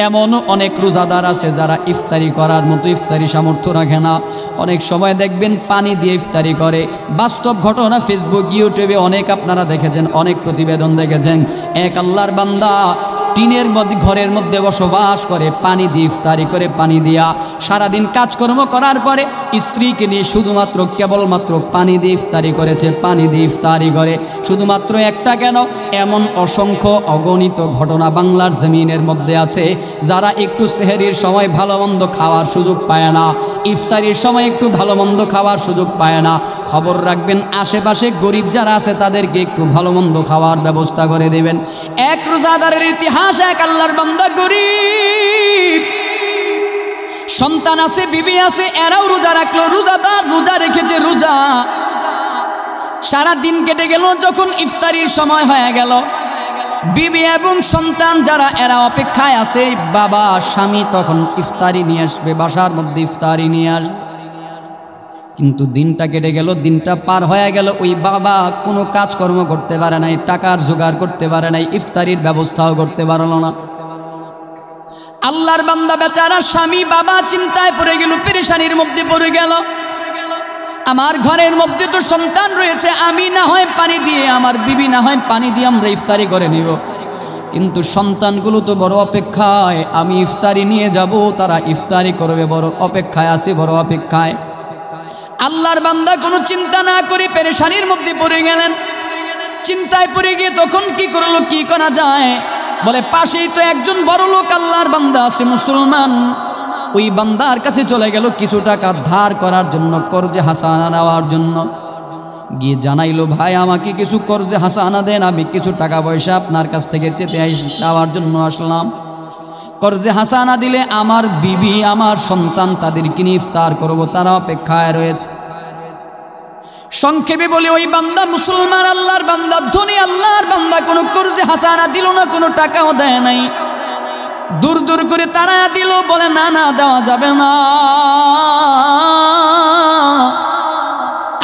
এমনও অনেক রোজাদার আছে যারা ইফতারি করার মতো ইফতারি সামর্থ্য রাখে না। অনেক সময় দেখবেন পানি দিয়ে ইফতারি করে। বাস্তব ঘটনা, ফেসবুক ইউটিউবে অনেক আপনারা দেখেছেন, অনেক প্রতিবেদন দেখেছেন। এক আল্লাহর বান্দা টিনের মধ্যে ঘরের মধ্যে বসবাস করে, পানি দিয়ে ইফতারি করে, পানি দিয়া সারাদিন কাজকর্ম করার পরে স্ত্রীকে নিয়ে শুধুমাত্র কেবলমাত্র পানি দিয়ে ইফতারি করেছে, পানি দিয়ে ইফতারি করে। শুধুমাত্র একটা কেন, এমন অসংখ্য অগণিত ঘটনা বাংলার জমিনের মধ্যে আছে যারা একটু সেহরির সময় ভালো মন্দ খাওয়ার সুযোগ পায় না, ইফতারির সময় একটু ভালো মন্দ খাওয়ার সুযোগ পায় না। খবর রাখবেন, আশেপাশে গরিব যারা আছে তাদেরকে একটু ভালো মন্দ খাওয়ার ব্যবস্থা করে দেবেন। এক রোজাদারের ইতিহাস, এক আল্লাহর বান্দা গরিব, সন্তান আছে, বিবি আছে, এরাও রোজা রাখলো, রোজাদার, রোজা রেখেছে, রোজা সারা দিন কেটে গেল। যখন ইফতারির সময় হয়ে গেল, বিবি এবং সন্তান যারা এরা অপেক্ষায় আছে, বাবা স্বামী তখন ইফতারি নিয়ে আসবে, বাসার মধ্যে ইফতারি নিয়ে আসবে। কিন্তু দিনটা কেটে গেল, দিনটা পার হয়ে গেল, ওই বাবা কোনো কাজকর্ম করতে পারে নাই, টাকার জোগাড় করতে পারে নাই, ইফতারির ব্যবস্থাও করতে পারল না। আল্লাহর বান্দা বেচারা স্বামী বাবা চিন্তায় পড়ে গেল, পেরেশানির মধ্যে পড়ে গেল। আমার ঘরের মধ্যে তো সন্তান রয়েছে, আমি না হয় পানি দিয়ে, আমার বিবি না হয় পানি দিয়ে আমরা ইফতারি করে নিব, কিন্তু সন্তানগুলো তো বড় অপেক্ষায়, আমি ইফতারি নিয়ে যাব, তারা ইফতারি করবে, বড় অপেক্ষায় আছে, বড় অপেক্ষায়। আল্লাহর বান্দা কোনো চিন্তা না করে পেরেশানির মধ্যে পড়ে গেলেন। চিন্তায় পড়ে গিয়ে তখন কি করলো, কি করা যায়, বলে পাশেই তো একজন বড় লোক আল্লাহর বান্দা আছে, মুসলমান। ওই বান্দার কাছে চলে গেল কিছু টাকা ধার করার জন্য, কর্জে হাসানা নেওয়ার জন্য। গিয়ে জানাইলো, ভাই আমাকে কিছু কর্জে হাসানা দেন, আমি কিছু টাকা পয়সা আপনার কাছ থেকে চাওয়ার জন্য আসলাম। কর্জে হাসানা দিলে আমার বিবি, আমার সন্তান, তাদেরকে নিয়ে ইফতার করব, তারা অপেক্ষায় রয়েছে। সংক্ষেপে বলে, ওই বান্দা মুসলমান আল্লাহর বান্দা, ধনী আল্লাহর বান্দা, কোনো কর্জে হাসানা দিল না, কোনো টাকাও দেয় নাই। দূর দূর করে তারা দিল, বলে না না, দেওয়া যাবে না।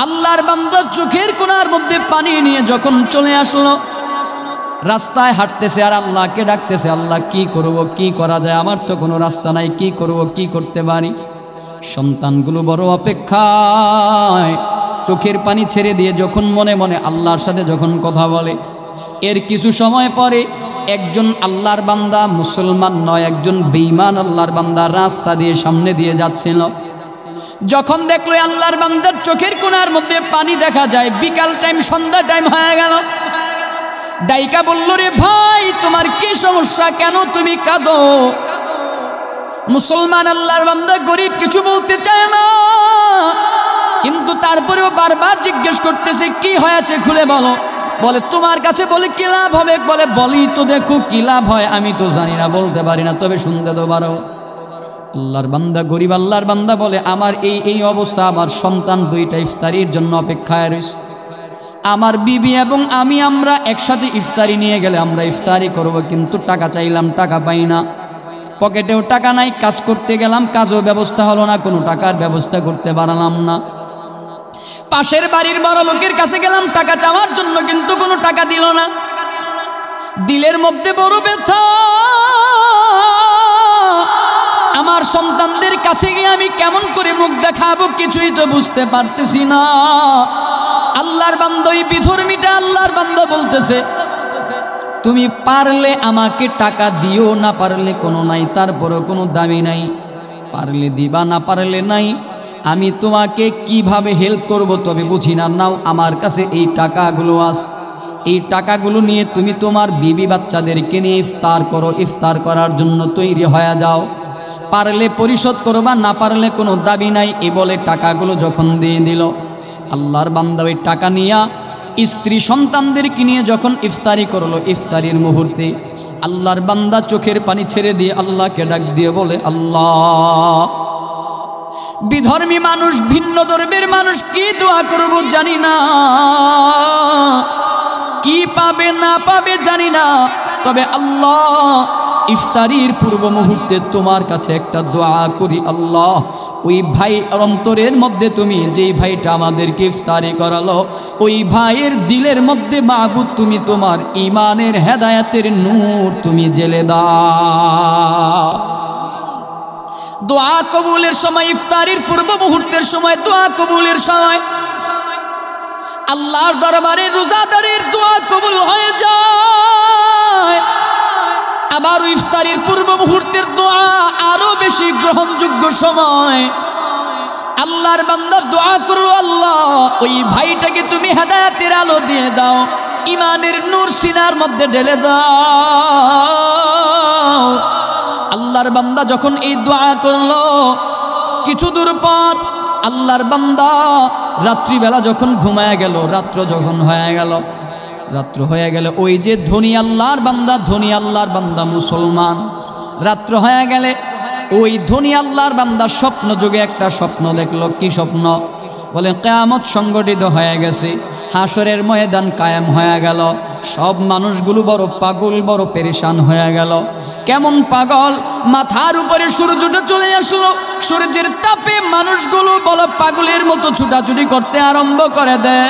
আল্লাহর বান্দা চোখের কোণার মধ্যে পানি নিয়ে যখন চলে আসলো, রাস্তায় হাঁটতেছে আর আল্লাহকে ডাকতেছে, আল্লাহ কি করব, কি করা যায়, আমার তো কোনো রাস্তা নাই, কি করব, কি করতে পারি। সন্তানগুলো বড় অপেক্ষায়, চোখের পানি ছেড়ে দিয়ে যখন মনে মনে আল্লাহর সাথে যখন কথা বলে, এর কিছু সময় পরে একজন আল্লাহর বান্দা, মুসলমান নয়, একজন বেঈমান আল্লাহর বান্দা রাস্তা দিয়ে সামনে দিয়ে যাচ্ছিল। যখন দেখলো আল্লাহর বান্দার চোখের কোণার মধ্যে পানি দেখা যায়, বিকাল টাইম, সন্ধ্যা টাইম হয়ে গেল, ডাইকা বলল, রে ভাই তোমার কি সমস্যা, কেন তুমি কাঁদো? মুসলমান আল্লাহর বান্দা গরিব, কিছু বলতে চায় না, কিন্তু তারপরেও বারবার জিজ্ঞেস করতেছে, কি হয়েছে খুলে বলো। বলে তোমার কাছে বলে কি লাভ হবে, বলে বলি তো দেখো কি লাভ হয়, আমি তো জানি না, বলতে পারি না, তবে শুনতে তো পারো। আল্লাহর বান্দা গরিব আল্লাহর বান্দা বলে, আমার এই অবস্থা, আমার সন্তান দুইটা ইফতারির জন্য অপেক্ষায় রয়েছে, আমার বিবি এবং আমরা একসাথে ইফতারি নিয়ে গেলে আমরা ইফতারি করব, কিন্তু টাকা চাইলাম, টাকা পাই না, পকেটেও টাকা নাই, কাজ করতে গেলাম, কাজও ব্যবস্থা হলো না, কোনো টাকার ব্যবস্থা করতে পারলাম না। পাশের বাড়ির বড় লোকের কাছে গেলাম টাকা চাওয়ার জন্য, কিন্তু কোনো টাকা দিল না। দিলের মধ্যে বড় ব্যথা, আমার সন্তানদের কাছে গিয়ে আমি কেমন করে মুখ দেখাবো, কিছুই তো বুঝতে পারতেছি না। আল্লাহর বান্দা, ওই বিধর্মীটা আল্লাহর বান্দা বলতেছে, তুমি পারলে আমাকে টাকা দিও, না পারলে কোনো নাই, তারপরও কোনো দাবি নাই, পারলে দিবা, না পারলে নাই। আমি তোমাকে কিভাবে হেল্প করব তবে বুঝি না, নাও আমার কাছে এই টাকাগুলো আছে, এই টাকাগুলো নিয়ে তুমি তোমার বিবি বাচ্চাদেরকে নিয়ে ইফতার করো, ইফতার করার জন্য তৈরি হয়ে যাও, পারলে পরিশোধ করবা, না পারলে কোনো দাবি নাই। এই বলে টাকাগুলো যখন দিয়ে দিল, আল্লাহর বান্দা ওই টাকা নিয়ে স্ত্রী সন্তানদেরকে নিয়ে যখন ইফতারি করলো, ইফতারির মুহূর্তে আল্লাহর বান্দা চোখের পানি ছেড়ে দিয়ে আল্লাহকে ডাক দিয়ে বলে, আল্লাহ, বিধর্মী মানুষ, ভিন্ন ধর্মের মানুষ, কি দোয়া করব জানি না, কি পাবে না পাবে জানি না, তবে আল্লাহ ইফতারির পূর্ব মুহূর্তে তোমার কাছে একটা দোয়া করি, আল্লাহ ওই ভাই অন্তরের মধ্যে তুমি যেই ভাইটা আমাদেরকে ইফতারি করালো, ওই ভাইয়ের দিলের মধ্যে মাহবুব তুমি তোমার ঈমানের হেদায়েতের নূর তুমি জ্বেলে দাও। দোয়া কবুলের সময়, ইফতারির পূর্ব মুহূর্তের সময় দোয়া কবুলের সময় আল্লাহর দরবারে রোজাদারের দোয়া কবুল হয়ে যায়। আবার ইফতারির পূর্ব মুহূর্তের দোয়া আরো বেশি গ্রহণযোগ্য সময়। আল্লাহর বান্দা দোয়া করলো, আল্লাহ ওই ভাইটাকে তুমি হেদায়েতের আলো দিয়ে দাও, ইমানের নূর সিনার মধ্যে ঢেলে দাও। আল্লাহর বান্দা যখন এই দোয়া করলো, কিছু দূর পথ আল্লাহর বান্দা রাত্রিবেলা যখন ঘুমায় গেল, রাত্র হয়ে গেল, ওই যে ধনী আল্লাহর বান্দা মুসলমান, রাত্র হয়ে গেলে ওই ধনী আল্লাহর বান্দা স্বপ্ন যোগে একটা স্বপ্ন দেখলো। কি স্বপ্ন? বলে কিয়ামত সংগঠিত হয়ে গেছে, হাসরের ময়দান কায়েম হয়ে গেল, সব মানুষগুলো বড় পাগল, বড় পেরেশান হয়ে গেল। কেমন পাগল? মাথার উপরে সূর্যটা চলে আসলো, সূর্যের তাপে মানুষগুলো বড় পাগলের মতো ছুটাছুটি করতে আরম্ভ করে দেয়।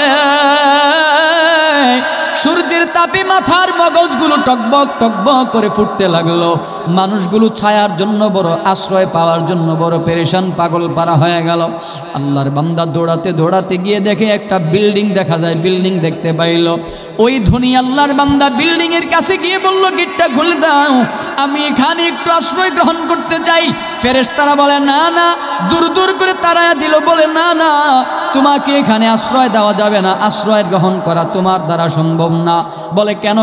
সূর্যের তাপে মাথার মগজগুলো টকবক টকবক করে ফুটতে লাগলো। মানুষগুলো ছায়ার জন্য, বড় আশ্রয় পাওয়ার জন্য বড় পেরেশান, পাগল পারা হয়ে গেল। আল্লাহর বান্দা দৌড়াতে দৌড়াতে গিয়ে দেখে একটা বিল্ডিং দেখা যায়, বিল্ডিং দেখতে পাইল। ওই ধনী আল্লাহর বান্দা বিল্ডিং এর কাছে গিয়ে বলল, গেটটা খুলে দাও, আমি এখানে একটু আশ্রয় গ্রহণ করতে চাই। ফেরেশতারা বলে না না, দূর দূর করে তাড়ায়া দিল, বলে না না, তোমাকে এখানে আশ্রয় দেওয়া যাবে না, আশ্রয় গ্রহণ করা তোমার দ্বারা সম্ভব না। বলে কেন?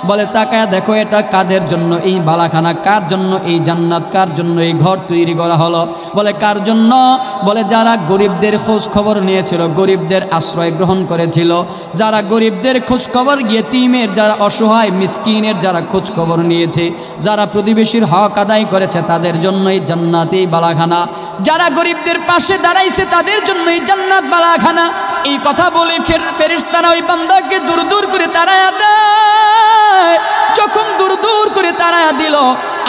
বলে তাকায় দেখো, এটা কাদের জন্য এই বালাখানা, কার জন্য এই জান্নাত, কার জন্য এই ঘর তৈরি করা হলো? বলে কার জন্য? বলে যারা গরিবদের খোঁজ খবর নিয়েছিল, গরিবদের আশ্রয় গ্রহণ করেছিল, যারা গরিবদের খোঁজ খবর, ইয়েতিমের যারা অসহায় মিসকিনের যারা খোঁজ খবর নিয়েছে, যারা প্রতিবেশীর হক আদায় করেছে, তাদের জন্য এই জান্নাত, এই বালাখানা। যারা গরিবদের পাশে দাঁড়াইছে, তাদের জন্য এই জান্নাত, বালাখানা। এই কথা বলে ফেরেশতারা ওই বান্দাকে দূর দূর করে তাড়ায়া দেয়। যখন দূর দূর করে তাড়ায়া দিল,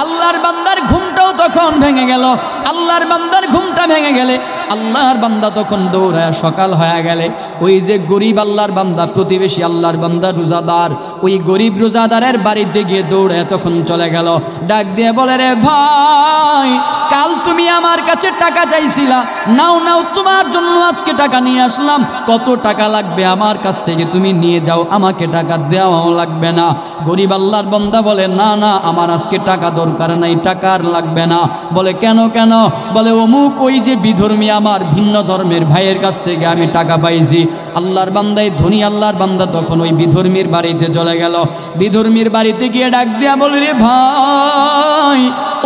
আল্লাহর বান্দার ঘুমটাও তখন ভেঙে গেল। আল্লাহর বান্দার ঘুমটা ভেঙে গেলে আল্লাহর বান্দা তখন দৌড়ায়, সকাল হয়ে গেলে ওই যে গরিব আল্লাহর বান্দা, প্রতিবেশী আল্লাহর বান্দা রোজাদার, ওই গরিব রোজাদারের বাড়িতে গিয়ে দৌড়ায় তখন চলে গেল। ডাক দিয়ে বলে, রে ভাই, কাল তুমি আমার কাছে টাকা চাইছিলা, নাও নাও, তোমার জন্য আজকে টাকা নিয়ে আসলাম। কত টাকা লাগবে? আমার কাছ থেকে তুমি নিয়ে যাও, আমাকে টাকা দেওয়াও লাগবে না। গরিব আল্লাহর বান্দা বলে, না না, আমার আজকে টাকা দরকার নাই, টাকা আর লাগবে না। বলে কেন? বলে অমুক ওই যে বিধর্মী আমার ভিন্ন ধর্মের ভাইয়ের কাছ থেকে আমি টাকা পাইছি। আল্লাহর বান্দাই ধনী আল্লাহর বান্দা তখন ওই বিধর্মীর বাড়িতে চলে গেল। বিধর্মীর বাড়িতে গিয়ে ডাক দিয়া বলে, রে ভাই,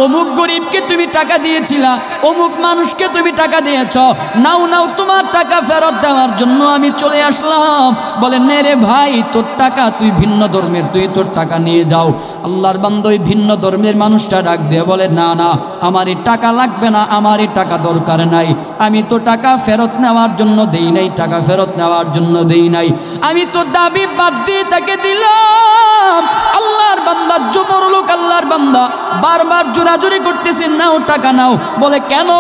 অমুক গরিবকে তুমি টাকা দিয়েছিলা, অমুক মানুষকে তুমি টাকা দিয়েছ, নাও নাও, তোমার টাকা ফেরত দেওয়ার জন্য আমি চলে আসলাম। বলে নে রে ভাই, তোর টাকা, তুই ভিন্ন ধর্মের, তুই তোর টাকা নিয়ে যাও। আল্লাহর বান্দা ওই ভিন্ন ধর্মের মানুষটা ডাক দিয়ে বলে, না না, আমার এই টাকা লাগবে না, আমার এই টাকা দরকার নাই, আমি তো টাকা ফেরত নেওয়ার জন্য দেই নাই, টাকা ফেরত নেওয়ার জন্য দেই নাই, আমি তো দাবি বাদ দিয়ে তাকে দিলাম। আল্লাহর বান্দা, জবর লোক আল্লাহর বান্দা বারবার জোরাজুরি করতেছে, নাও টাকা নাও। বলে কেন?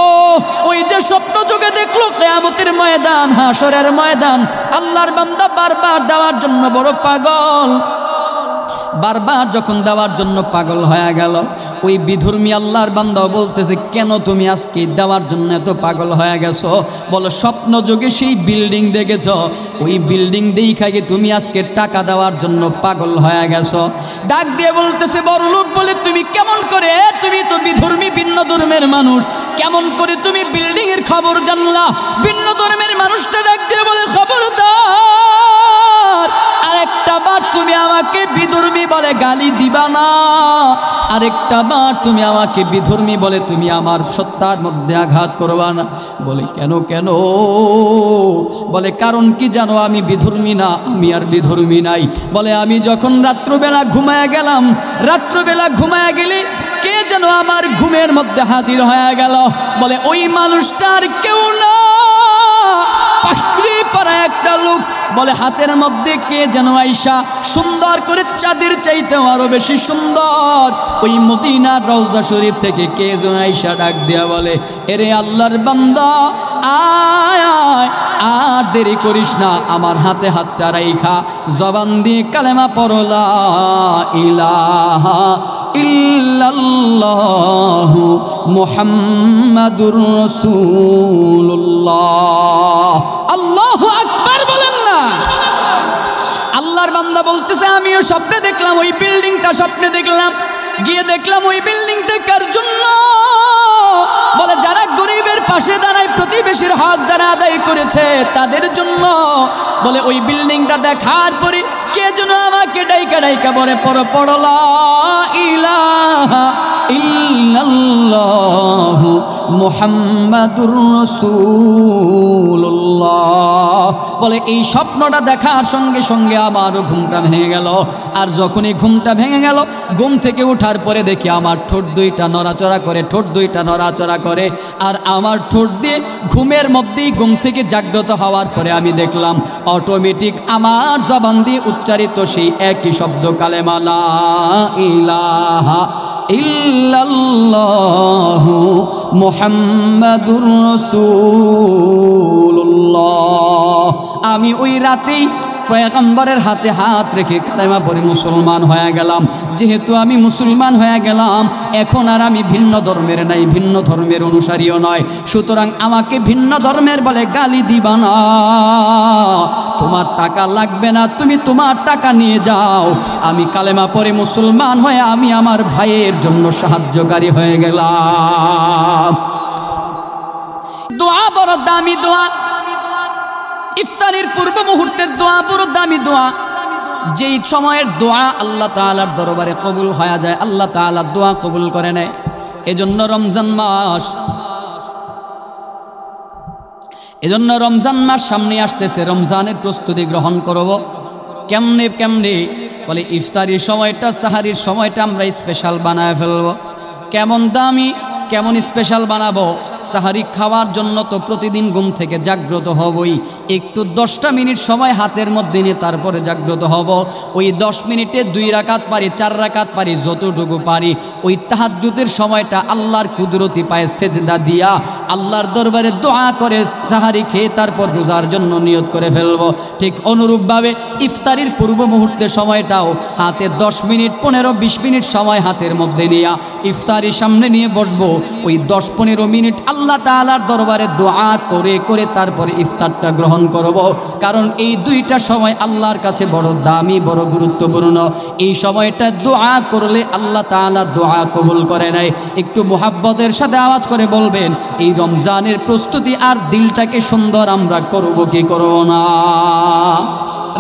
ওই যে স্বপ্ন যোগে দেখলো কিয়ামতের ময়দান, হাসরের ময়দান, আল্লাহর বান্দা বারবার দেওয়ার জন্য বড় পাগল। বারবার যখন দেওয়ার জন্য পাগল হয়ে গেল, ওই বিধর্মী আল্লাহর বান্দাও বলতেছে, কেন তুমি আজকে দেওয়ার জন্য এত পাগল হয়ে গেছো? বলো স্বপ্ন যোগে সেই বিল্ডিং দেখেছ, ওই বিল্ডিং দেখাকে তুমি আজকে টাকা দেওয়ার জন্য পাগল হয়ে গেছো। ডাক দিয়ে বলতেছে, বড় লোক বলে, তুমি কেমন করে, তুমি তো বিধর্মী ভিন্ন ধর্মের মানুষ, কেমন করে তুমি বিল্ডিং এর খবর জানলা? ভিন্ন ধর্মের মানুষটা ডাক দিয়ে বলে, খবরদার, আরেকটা বার তুমি আমাকে বিধর্মী বলে গালি দিবা না, আরেকটা বার তুমি আমাকে বিধর্মী বলে তুমি আমার সত্তার মধ্যে আঘাত করবা না। বলে কেন? বলে কারণ কি জানো, আমি বিধর্মী না, আমি আর বিধর্মী নাই। বলে আমি যখন রাত্রবেলা ঘুমায় গেলাম, রাত্রবেলা ঘুমায় গেলে কে যেন আমার ঘুমের মধ্যে হাজির হয়ে গেল। বলে ওই মানুষটার কেউ না, পাখরি পাড়া একটা লোক, বলে হাতের মধ্যে কে যেন আইসা সুন্দর করে চাঁদের চাইতেও আরো বেশি সুন্দর ওই মদিনার রওজা শরীফ থেকে কে যেন আইসা ডাক দিয়া বলে, এরে আল্লাহর বান্দা আয় আয়, আর দেরি করিস না, আমার হাতে হাতটা রাইখা জবান দিয়ে কালেমা পড়ো লা ইলাহা ইল্লাল্লাহু মুহাম্মাদুর রাসূলুল্লাহ। আল্লাহু আকবার বলেন না। আল্লাহর বান্দা বলতেছে আমিও স্বপ্নে দেখলাম ওই বিল্ডিংটা, স্বপ্নে দেখলাম, গিয়ে দেখলাম ওই বিল্ডিংটা কার জন্য? বলে যারা গরিবের পাশে দাঁড়ায়, প্রতিবেশীর হক যারা আদায় করেছে তাদের জন্য। বলে ওই বিল্ডিংটা দেখার পরে কে যেন আমাকে ডাইকা ডাইকা বলে পড়ো লা ইলাহা ইল্লাল্লাহু মুহাম্মাদুর রাসূলুল্লাহ। বলে এই স্বপ্নটা দেখার সঙ্গে সঙ্গে আমারও ঘুমটা ভেঙে গেল। আর যখনই ঘুমটা ভেঙে গেল, ঘুম থেকে ওঠার পরে দেখি আমার ঠোঁট দুইটা নড়াচড়া করে, ঠোঁট দুইটা নড়াচড়া করে। আর আমার ঠোঁট দিয়ে ঘুমের মধ্যেই ঘুম থেকে জাগ্রত হওয়ার পরে আমি দেখলাম অটোমেটিক আমার জবান দিয়ে উচ্চারিত সেই একই শব্দ কালেমা লা ইলাহা ইল্লাল্লাহু মুহাম্মাদুর রাসূলুল্লাহ। আমি ওই রাতেই পয়গম্বরের হাতে হাত রেখে কালেমা পড়ে মুসলমান হয়ে গেলাম। যেহেতু আমি মুসলমান হয়ে গেলাম, এখন আর আমি ভিন্ন ধর্মের নাই, ভিন্ন ধর্মের অনুসারীও নয়। সুতরাং আমাকে ভিন্ন ধর্মের বলে গালি দিবা না। তোমার টাকা লাগবে না, তুমি তোমার টাকা নিয়ে যাও। আমি কালেমা পড়ে মুসলমান হয়ে আমি আমার ভাইয়ের জন্য সাহায্যকারী হয়ে গেলাম। দোয়া বড় দামি দোয়া, ইফতারের পূর্ব মুহূর্তের দোয়া বড় দামি দোয়া। যেই সময়ের দোয়া আল্লাহ তাআলার দরবারে কবুল হয়ে যায়, আল্লাহ তাআলা দোয়া কবুল করে নেয়। এজন্য রমজান মাস সামনে আসতেছে, রমজানের প্রস্তুতি গ্রহণ করব। কেমনে বলে ইফতারির সময়টা, সাহারির সময়টা আমরা স্পেশাল বানায় ফেলবো। কেমন দামি, কেমন স্পেশাল বানাবো? সাহারি খাওয়ার জন্য তো প্রতিদিন ঘুম থেকে জাগ্রত হবই। একটু 10টা মিনিট সময় হাতের মধ্যে নিয়ে তারপরে জাগ্রত হব। ওই 10 মিনিটে 2 রাকাত পারি, 4 রাকাত পারি, যতটুকু পারি ওই তাহাজ্জুদের সময়টা আল্লাহর কুদরতি পায়ে সেজদা দিয়া আল্লাহর দরবারে দোয়া করে সাহারি খেয়ে তারপর রোজার জন্য নিয়ত করে ফেলবো। ঠিক অনুরূপভাবে ইফতারির পূর্ব মুহূর্তের সময়টাও হাতে 10 মিনিট 15-20 মিনিট সময় হাতের মধ্যে নিয়ে ইফতারির সামনে নিয়ে বসবো। ওই 10-15 মিনিট আল্লাহ তাআলার দরবারে দোয়া করে করে তারপরে ইফতারটা গ্রহণ করব। কারণ এই দুইটা সময় আল্লাহর কাছে বড় দামি, বড় গুরুত্বপূর্ণ। এই সময়টা দোয়া করলে আল্লাহ তাআলা দোয়া কবুল করে নেয়। একটু মুহাব্বতের সাথে আওয়াজ করে বলবেন, এই রমজানের প্রস্তুতি আর দিলটাকে সুন্দর আমরা করব কি করব না?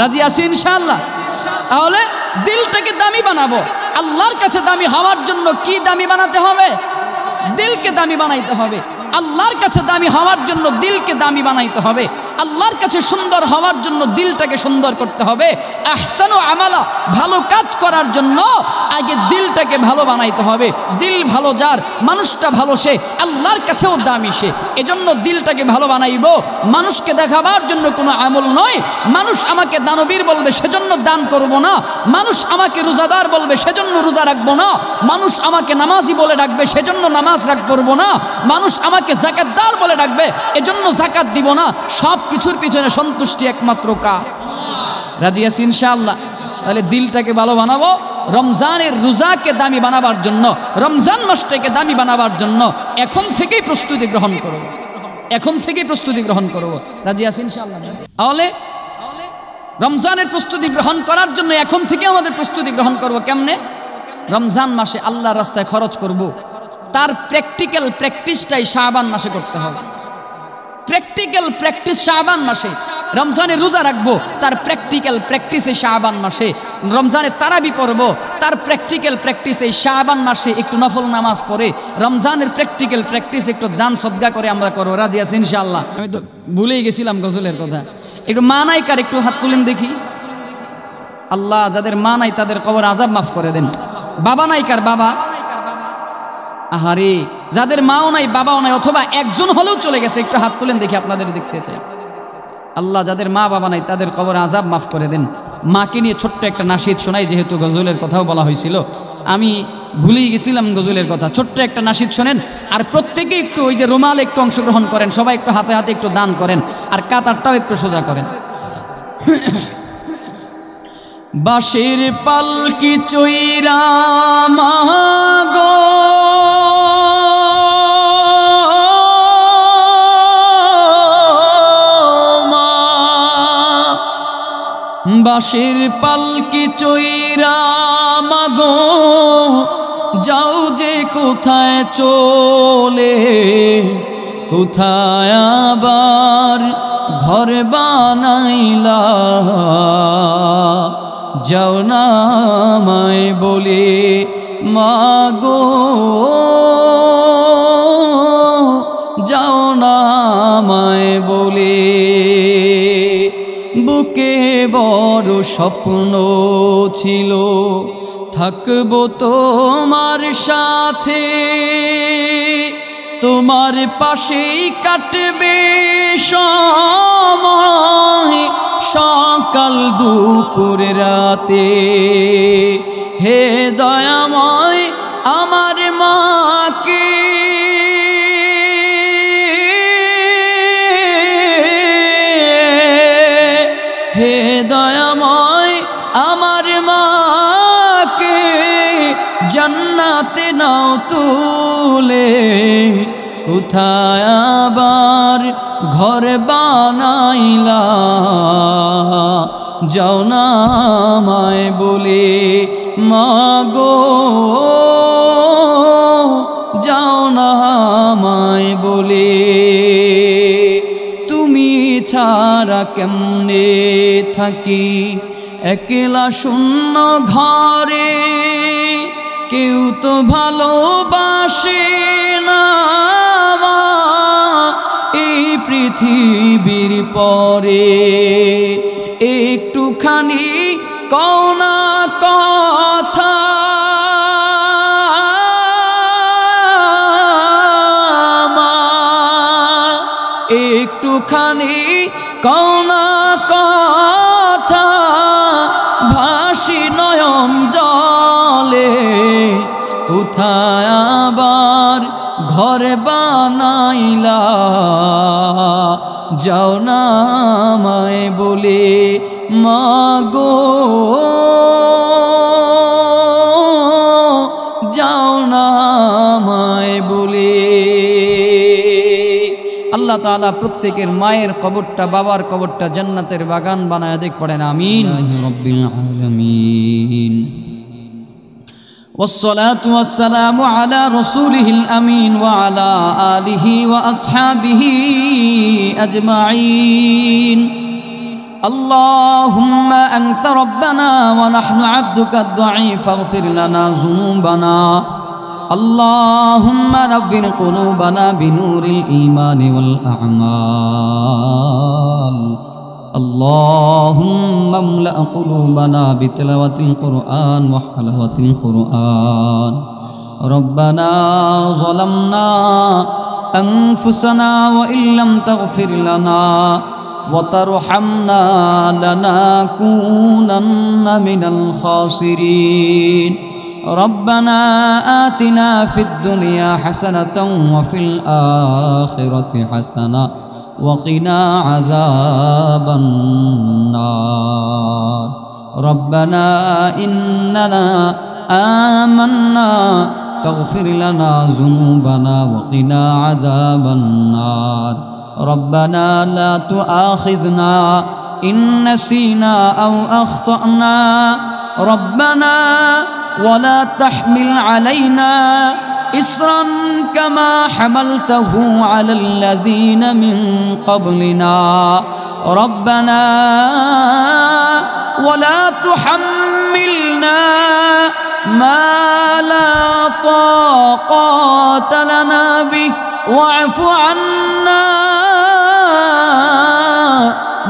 রাজি আছি ইনশাআল্লাহ? তাহলে দিলটাকে দামি বানাবো। আল্লাহর কাছে দামি হওয়ার জন্য কি দামি বানাতে হবে? দিলকে দামি বানাইতে হবে। আল্লাহর কাছে দামি হওয়ার জন্য দিলকে দামি বানাইতে হবে। আল্লাহর কাছে সুন্দর হওয়ার জন্য দিলটাকে সুন্দর করতে হবে। আহসানু আমালা, ভালো কাজ করার জন্য আগে দিলটাকে ভালো বানাইতে হবে। দিল ভালো যার, মানুষটা ভালো সে, আল্লাহর কাছেও দামি সে। এজন্য দিলটাকে ভালো বানাইব। মানুষকে দেখাবার জন্য কোনো আমল নয়। মানুষ আমাকে দানবীর বলবে সেজন্য দান করব না। মানুষ আমাকে রোজাদার বলবে সেজন্য রোজা রাখবো না। মানুষ আমাকে নামাজি বলে ডাকবে সেজন্য নামাজ করবো না। মানুষ আমাকে যাকাতদার বলে ডাকবে এজন্য যাকাত দিব না। সব কিছুর পিছনে সন্তুষ্টি একমাত্র কার? রাজি আছি ইনশাআল্লাহ? তাহলে দিলটাকে ভালো বানাবো। রমজানের রোজাকে দামি বানাবার জন্য, রমজান মাসটাকে দামি বানাবার জন্য এখন থেকেই প্রস্তুতি গ্রহণ করব। এখন থেকেই প্রস্তুতি গ্রহণ করব। রাজি আছি ইনশাআল্লাহ? তাহলে রমজানের প্রস্তুতি গ্রহণ করার জন্য এখন থেকে আমাদের প্রস্তুতি গ্রহণ করব। কেমনে? রমজান মাসে আল্লাহর রাস্তায় খরচ করব। তার প্র্যাকটিক্যাল প্র্যাকটিসটাই শাবান মাসে করতে হবে। প্র্যাকটিক্যাল প্র্যাকটিস শাবান মাসে। রমজানে রোজা রাখবো, তার প্র্যাকটিক্যাল প্র্যাকটিস এই শাবান মাসে। রমজানে তারাবি পড়বো, তার প্র্যাকটিক্যাল প্র্যাকটিস এই শাবান মাসে। একটু নফল নামাজ পড়ে রমজানের প্র্যাকটিক্যাল প্র্যাকটিস একটু দান সদকা করে আমরা করবো। রাজি আছি ইনশাআল্লাহ? আমি তো ভুলেই গেছিলাম গজলের কথা। একটু মা নাই কার? একটু হাত তুলেন দেখি। আল্লাহ যাদের মা নাই তাদের কবর আযাব মাফ করে দেন। বাবা নাই কার? বাবা? আহারে, যাদের মাও নাই বাবাও নাই অথবা একজন হলেও চলে গেছে একটু হাত তুলেন দেখি, আপনাদের দেখতে চাই। আল্লাহ যাদের মা বাবা নাই তাদের কবরে আযাব মাফ করে দেন। মাকে নিয়ে ছোট্ট একটা নাশিদ শোনাই, যেহেতু গজলের কথাও বলা হয়েছিল, আমি ভুলেই গেছিলাম গজলের কথা। ছোট্ট একটা নাশিদ শোনেন, আর প্রত্যেকে একটু ওই যে রুমাল একটু অংশগ্রহণ করেন, সবাই একটু হাতে হাতে একটু দান করেন, আর কাতারটাও একটু সোজা করেন। বাঁশের পালকি চৈরা মাগো বাঁশের পালকি চৈরা মাগো যাও যে কোথায় চলে, কোথায় আবার ঘর বানাইলা, যাও না আমায় বলে মাগো, যাও না আমায় বলে। বুকে বড় স্বপ্ন ছিল থাকবো তোমার সাথে, তোমার পাশেই কাটবে সময় সকাল দুপুর রাতে। হে দয়াময় আমার মাকে হে দয়াময় আমার মাকে জান্নাতে নাও তুলে, কোথায় আবার ঘর বানাইলা, যাও না আমায় বলে মাগো, যাও না আমায় বলে। তুমি ছাড়া কেমনে থাকি একলা শূন্য ঘরে, কেউ তো ভালোবাসে না এই পৃথিবীর পরে। একটুখানি কও না কথা, একটুখানি কও না কথা, ভাসি নয়ন জলে, কোথায় আবার ঘর বানাইলা, যাও না আমায় বলে মাগো, যাও না আমায় বলে। আল্লাহ তাআলা প্রত্যেকের মায়ের কবরটা বাবার কবরটা জান্নাতের বাগান বানায় দেখ, পড়েন আমিন রব্বিল আলামিন। والصلاة والسلام على رسوله الأمين وعلى آله وأصحابه أجمعين. اللهم أنت ربنا ونحن عبدك الضعيف فاغفر لنا ذنوبنا. اللهم نور قلوبنا بنور الإيمان والأعمال. اللهم املأ قلوبنا بتلاوة القرآن وحلاوة القرآن. ربنا ظلمنا أنفسنا وإن لم تغفر لنا وترحمنا لنكونن من الخاسرين. ربنا آتنا في الدنيا حسنة وفي الآخرة حسنة وقنا عذاب النار. ربنا إننا آمنا فاغفر لنا ذنوبنا وقنا عذاب النار. ربنا لا تؤاخذنا إن نسينا أو أخطأنا. ربنا ولا تحمل علينا إصرا كما حملته على الذين من قبلنا. ربنا ولا تحملنا ما لا طاقة لنا به واعف عنا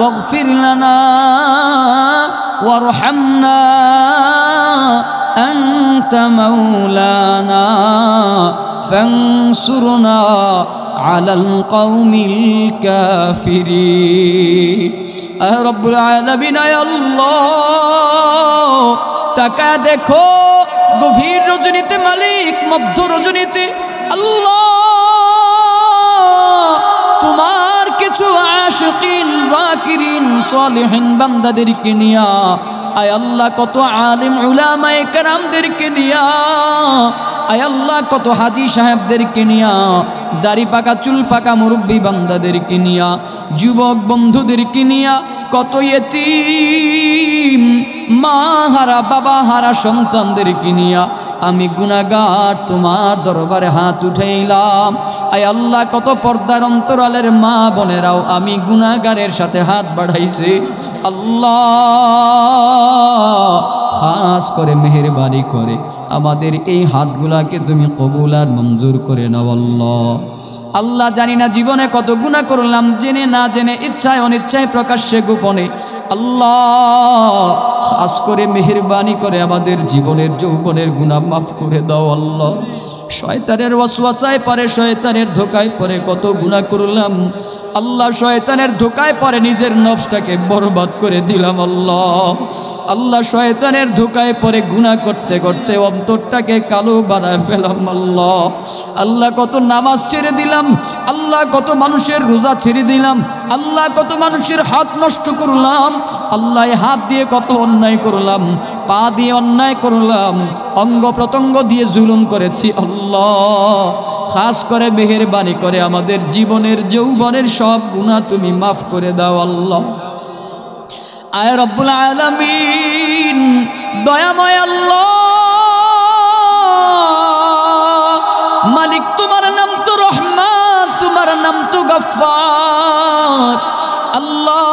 واغفر لنا وارحمنا أنت مولانا فانصرنا আলাল কওমিল কাফিরিন। রব্বুল আলামিন আল্লাহ তাকা দেখো গভীর রজনীতে মালিক, মধ্য রজনীতে আল্লাহ তোমার কিছু আশিকিন যাকিরিন সালিহিন বান্দাদেরকে নিয়া, আয় আল্লাহ কত আলিম উলামায়ে কেরামদেরকে নিয়া, আয় আল্লাহ কত হাজী সাহেবদেরকে নিয়া, দাড়ি পাকা চুল পাকা মুরব্বী বান্দাদেরকে নিয়া, যুবক বন্ধুদেরকে নিয়া, কত ইয়েতিম মা হারা বাবা হারা সন্তানদেরকে নিয়া আমি গুনাহগার তোমার দরবারে হাত উঠাইলাম। আয় আল্লাহ কত পর্দার অন্তরালের মা বোনেরাও আমি গুনাহগারের সাথে হাত বাড়াইছে। আল্লাহ খাস করে মেহেরবানি করে আমাদের এই হাতগুলাকে তুমি কবুল আর মঞ্জুর করে নাও। আল্লাহ আল্লাহ জানি না জীবনে কত গুনাহ করলাম, জেনে না জেনে, ইচ্ছায় অনিচ্ছায়, প্রকাশ্যে গোপনে। আল্লাহ খাস করে মেহেরবানি করে আমাদের জীবনের যৌবনের গুনাহ মাফ করে দাও। আল্লাহ শয়তানের ওয়াসওয়াসায় পরে, শয়তানের ধোকায় পরে কত গুনাহ করলাম। আল্লাহ শয়তানের ধোকায় পরে নিজের নফসটাকে বরবাদ করে দিলাম। আল্লাহ শয়তানের ধোকায় পরে গুনাহ করতে করতে অন্তরটাকে কালো বানায় ফেলাম। আল্লাহ কত নামাজ ছেড়ে দিলাম, আল্লাহ কত মানুষের রোজা ছেড়ে দিলাম, আল্লাহ কত মানুষের হাত নষ্ট করলাম। আল্লাহ হাত দিয়ে কত অন্যায় করলাম, পা দিয়ে অন্যায় করলাম, অঙ্গ প্রত্যঙ্গ দিয়ে জুলুম করেছি। আল্লাহ খাস করে মেহেরবানি করে আমাদের জীবনের যৌবনের সব গুনাহ তুমি মাফ করে দাও। আল্লাহ আয় রব্বুল আলামিন দয়াময় আল্লাহ মালিক, তোমার নাম তো রহমান, তোমার নাম তো গফফার। আল্লাহ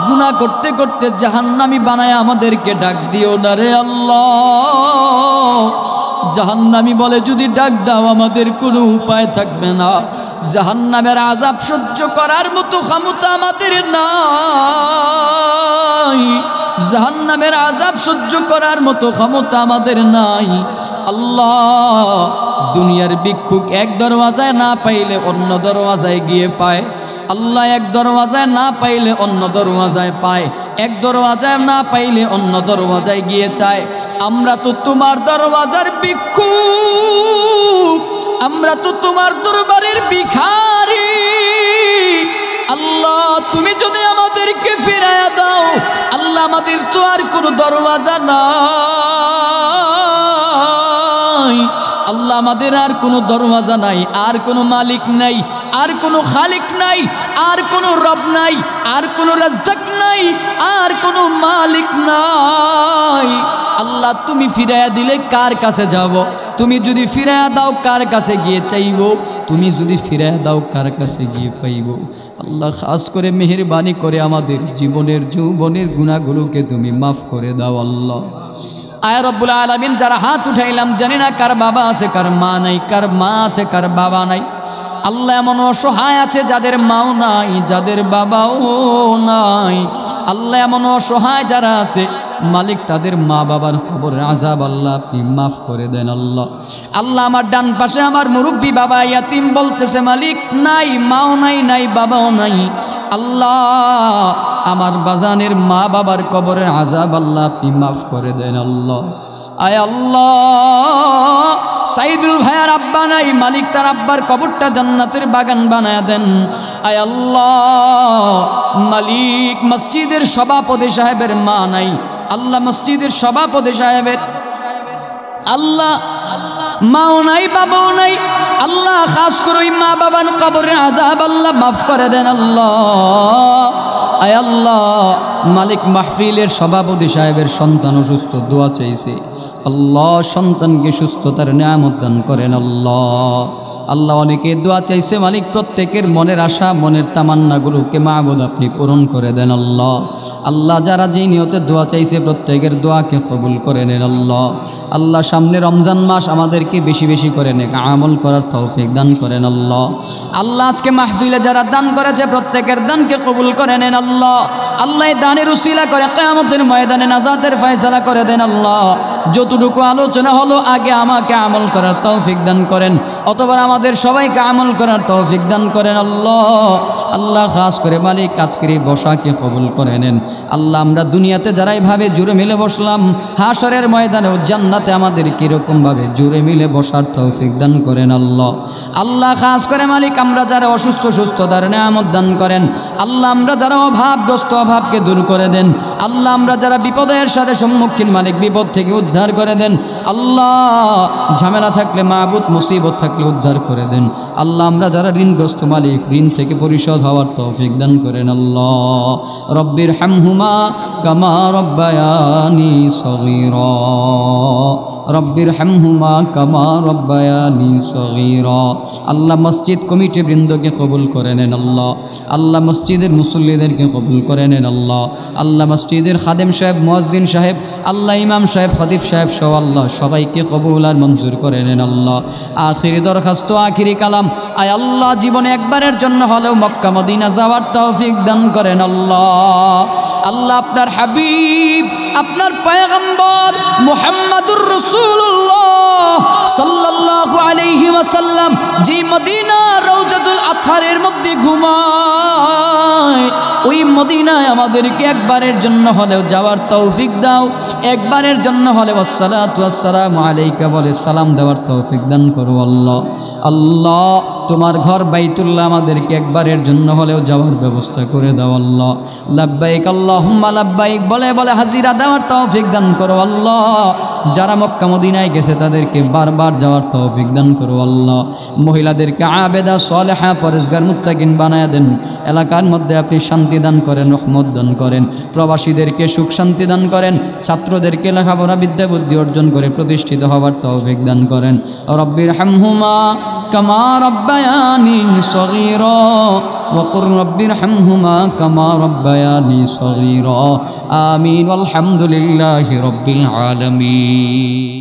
গুনাহ করতে করতে জাহান্নামী বানায় আমাদেরকে ডাক দিও না রে আল্লাহ। জাহান্নামী বলে যদি ডাক দাও আমাদের কোনো উপায় থাকবে না। জাহান্নামের আযাব সহ্য করার মতো ক্ষমতা আমাদের নাই, জাহান্নামের আযাব সহ্য করার মতো ক্ষমতা আমাদের নাই। আল্লাহ দুনিয়ার ভিক্ষুক এক দরওয়াজায় না পাইলে অন্য দরওয়াজায় গিয়ে পায়। আল্লাহ এক দরওয়াজায় না পাইলে অন্য দরওয়াজায় পায়, এক দরওয়াজায় না পাইলে অন্য দরওয়াজায় গিয়ে চায়। আমরা তো তোমার দরওয়াজার ভিক্ষুক, আমরা তো তোমার দরবারের ভিখারি। আল্লাহ তুমি যদি আমাদেরকে ফিরাইয়া দাও, আল্লাহ আমাদের তো আর কোনো দরওয়াজা নাই। আল্লাহ আমাদের আর কোনো দরওয়াজা নাই, আর কোনো মালিক নাই, আর কোনো খালিক নাই, আর কোনো রব নাই, আর কোনো রাজ্জাক নাই, আর কোনো মালিক নাই। আল্লাহ তুমি ফিরাইয়া দিলে কার কাছে যাব? তুমি যদি ফিরাইয়া দাও কার কাছে গিয়ে চাইব? তুমি যদি ফিরাইয়া দাও কার কাছে গিয়ে পাইব? আল্লাহ খাস করে মেহেরবানি করে আমাদের জীবনের যৌবনের গুনাহগুলোকে তুমি মাফ করে দাও। আল্লাহ আয় রব্বুল আলামিন যারা হাত উঠাইলাম জানি না কার বাবা আছে কার মা নাই, কার মা আছে কার বাবা নাই। আল্লাহ এমন অসহায় আছে যাদের মাও নাই, যাদের বাবাও নাই। আল্লাহ এমন অসহায় যারা আছে মালিক তাদের মা বাবার কবরের আযাব আল্লাহ আপনি মাফ করে দেন। আল্লাহ আল্লাহ আমার ডান পাশে আমার মুরব্বী বাবা ইয়াতিম বলতেছে মালিক নাই, মাও নাই, নাই বাবাও নাই। আল্লাহ আমার বাজানের মা বাবার কবরের আযাব আল্লাহ আপনি মাফ করে দেন। আল্লাহ আয় আল্লাহ সাইদুল ভাইয়ার আব্বা নাই, মালিক তার আব্বার কবরটা জান্নাতের বাগান বানায়া দেন। আয় আল্লাহ মালিক মসজিদের সভাপতি সাহেবের মা নাই, আল্লাহ মসজিদের সভাপতি সাহেবের আল্লাহ মাও নাই বাবাও নাই। আল্লাহ খাস করে ওই মা বাবার কবরের আযাব আল্লাহ মাফ করে দেন। আল্লাহ আয় আল্লাহ মালিক মাহফিলের সভাপতি সাহেবের সন্তান অসুস্থ, দোয়া চাইছে। আল্লাহ সন্তানকে সুস্থতার নিয়ামত দান করেন। আল্লাহ আল্লাহ অনেকে দোয়া চাইছে মালিক, প্রত্যেকের মনের আশা মনের তামান্নাগুলোকে মাবুদ আপনি পূরণ করে দেন। আল্লাহ আল্লাহ যারা যেই নিয়তে দোয়া চাইছে প্রত্যেকের দোয়াকে কবুল করে নেন। আল্লাহ আল্লাহ সামনে রমজান মাস আমাদেরকে বেশি বেশি করে নেক আমল করার তৌফিক দান করেন আল্লাহ। আল্লাহ আজকে মাহফিলে যারা দান করেছে প্রত্যেকের দানকে কবুল করে নেন আল্লাহ। আল্লাহ এই দানের উসিলা করে কিয়ামতের ময়দানে নাজাতের ফয়সালা করে দেন আল্লাহ। যতটুকু আলোচনা হলো আগে আমাকে আমল করার তৌফিক দান করেন, অতবার আমাদের সবাইকে আমল করার তৌফিক দান করেন আল্লাহ। আল্লাহ খাস করে মালিক আজকের এই বসাকে কবুল করে নেন আল্লাহ। আমরা দুনিয়াতে যারা এইভাবে জুড়ে মিলে বসলাম, হাশরের ময়দানে ও জান্নাতে আমাদের কীরকমভাবে জুড়ে মিলে বসার তৌফিক দান করেন আল্লাহ। আল্লাহ খাস করে মালিক আমরা যারা অসুস্থ সুস্থতার নেয়ামত দান করেন আল্লাহ। আমরা যারা অভাবগ্রস্ত অভাবকে দূর করে দেন আল্লাহ। আমরা যারা বিপদের সাথে সম্মুখীন মালিক বিপদ থেকে উদ্ধার করে দেন আল্লাহ। ঝামেলা থাকলে মাবুদ, মুসিবত থাকলে উদ্ধার করে দেন আল্লাহ। আমরা যারা ঋণগ্রস্ত মালিক ঋণ থেকে পরিশোধ হওয়ার তৌফিক দান করেন আল্লাহ। রব্বির হামহুমা কামা রব্বায়ানি সগীরা, রব্বির হামহুমা কামা রব্বায়ানি সগীরা। আল্লাহ মসজিদ কমিটি বৃন্দকে কবুল করে নেন আল্লাহ। আল্লাহ মসজিদের মুসল্লিদেরকে কবুল করে নেন আল্লাহ। আল্লাহ মসজিদের খাদেম সাহেব, মুয়াজ্জিন সাহেব, আল্লাহ ইমাম সাহেব, খতিব সাহেব সহ আল্লাহ সবাইকে কবুল আর মঞ্জুর করে নেন আল্লাহ। আখিরি দরখাস্ত, আখিরি কালাম, আয় আল্লাহ জীবনে একবারের জন্য হলেও মক্কা মদিনা যাওয়ার তৌফিক দান করেন আল্লাহ। আল্লাহ আপনার হাবিব, আপনার পয়গম্বর মুহাম্মাদুর রাসূলুল্লাহ সাল্লাল্লাহু আলাইহি ওয়াসাল্লাম যে মদিনা রওজাতুল আতহারের মধ্যে ঘুমায়, ওই মদিনায় আমাদেরকে একবারের জন্য হলেও যাওয়ার তৌফিক দাও। একবারের জন্য হলেও আসসালাতু ওয়াসসালামু আলাইকা বলে সালাম দেওয়ার তৌফিক দান করো আল্লাহ। আল্লাহ তোমার ঘর বাইতুল্লাহ আমাদেরকে একবারের জন্য হলেও যাওয়ার ব্যবস্থা করে দাও আল্লাহ। লাব্বাইক আল্লাহুম্মা লাব্বাইক বলে বলে হাজিরা দেওয়ার তৌফিক দান করো আল্লাহ। যারা মক্কা মদিনায় গেছে তাদেরকে বারবার যাওয়ার তৌফিক দান করো আল্লাহ। মহিলাদেরকে আবেদা সালেহা পরেজগার মুত্তাকিন বানায়া দেন। এলাকার মধ্যে আপনি শান্তি দান করেন, রহমত দান করেন। প্রবাসীদেরকে সুখ শান্তি দান করেন। ছাত্রদেরকে লেখাপড়া বিদ্যা বুদ্ধি অর্জন করে প্রতিষ্ঠিত হওয়ার তৌফিক দান করেন। রব্বির হামহুমা কামা রব্বায়ানি সগীরা ওয়া কুর রব্বির হামহুমা কামা রব্বায়ানি সগীরা। আমিন। আলহামদুলিল্লাহি রব্বিল আলামিন।